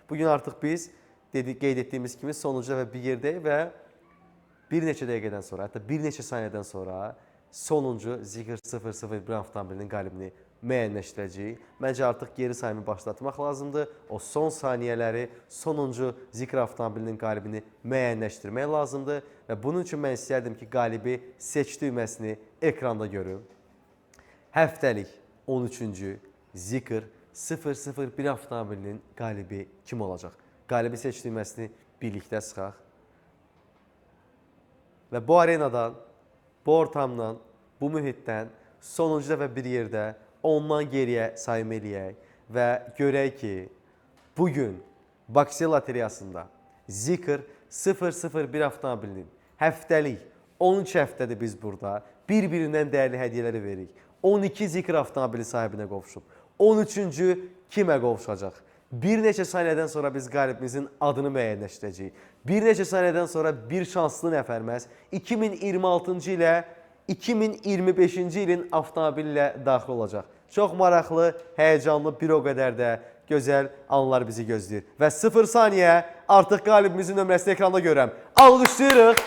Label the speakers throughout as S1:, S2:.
S1: Bugün artıq biz qeyd etdiyimiz kimi sonuncu və bir yerdəyik və bir neçə dəqiqədən sonra, hətta bir neçə saniyədən sonra sonuncu Zeekr 001 avtomobilinin qalibini müəyyənləşdirəcəyik. Məncə artıq geri sayımı başlatmaq lazımdır. O son saniyələri sonuncu Zeekr avtomobilinin qalibini müəyyənləşdirmək lazımdır və bunun üçün mən istərdim ki, qalibi seç düyməsini ekranda görüm. Həftəlik 13-cü Zeekr 001 avtomobilinin qalibi kim olacaq? Qalibi seç düyməsini birlikdə sıxaq. Və bu arenadan, bu ortamdan, bu mühitdən sonuncu dəfə bir yerdə ondan geriyə sayım eləyək və görək ki, bugün Baksel lotereyasında Zeekr 001 avtomobilinin həftəlik 13 həftədir biz burada bir-birindən dəyərli hədiyyələri veririk. 12 Zeekr avtomobili sahibinə qovuşub. 13-cü kimə qovuşacaq? Bir neçə saniyədən sonra biz qalibimizin adını müəyyənləşdirəcəyik. Bir neçə saniyədən sonra bir şanslı nəfərməz 2026-cı ilə 2025-ci ilin avtomobili ilə daxil olacaq. Çox maraqlı, həyəcanlı, bir o qədər də gözəl anlar bizi gözləyir. Və 0 saniyə artıq qalibimizin nömrəsini ekranda görürəm. Alqışlayırıq.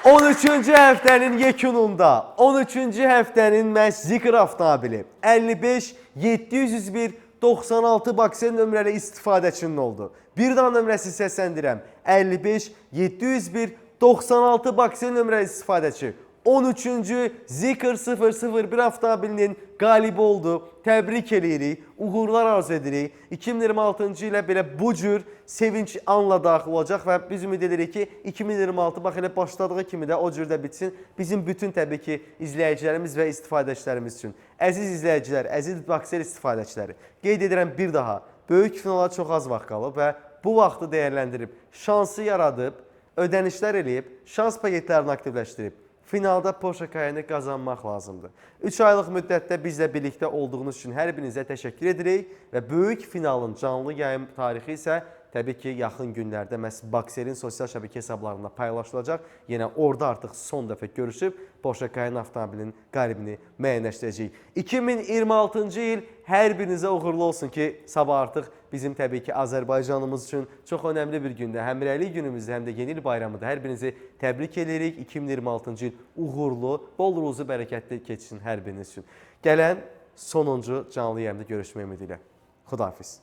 S1: 13-cü həftənin yekununda, 13-cü həftənin məhz Zeekr avtomobili 55-701 96 Baksel nömrəli istifadəçinin oldu. Bir daha nömrəsi səsləndirəm. 55-701 96 Baksel nömrəli istifadəçi 13-cü Zeekr 001 avtomobilinin qalibi oldu. Təbrik edirik, uğurlar arzu edirik. 2026-cı ilə belə bu cür sevinç anla daxil olacaq və biz ümid edirik ki, 2026 bax elə başladığı kimi də o cür də bitsin. Bizim bütün təbii ki, izləyicilərimiz və istifadəçilərimiz üçün. Əziz izləyicilər, əziz Baksel istifadəçiləri, qeyd edirəm bir daha, böyük finala çox az vaxt qalıb və bu vaxtı dəyərləndirib, şansı yaradıb, ödənişlər eləyib, şans paketlərini aktivləşdirib, finalda Porsche Cayenne qazanmaq lazımdır. 3 aylıq müddətdə bizlə birlikdə olduğunuz üçün hər birinizə təşəkkür edirik və böyük finalın canlı yayım tarixi isə təbii ki, yaxın günlərdə məhz Bakselin sosial şəbəkə hesablarında paylaşılacaq. Yenə orada artıq son dəfə görüşüb Porsche Cayenne avtomobilinin qalibini müəyyənləşdirəcəyik. 2026-cı il hər birinizə uğurlu olsun ki, sabah artıq bizim təbii ki, Azərbaycanımız üçün çox önəmli bir gündə, həm rəylik günümüzdə, həm də yeni il bayramıdır. Hər birinizi təbrik edirik. 2026-cı il uğurlu, bol ruzu, bərəkətli keçsin hər biriniz üçün. Gələn sonuncu canlı yayımda görüşmək ümidi ilə. Xudahafiz.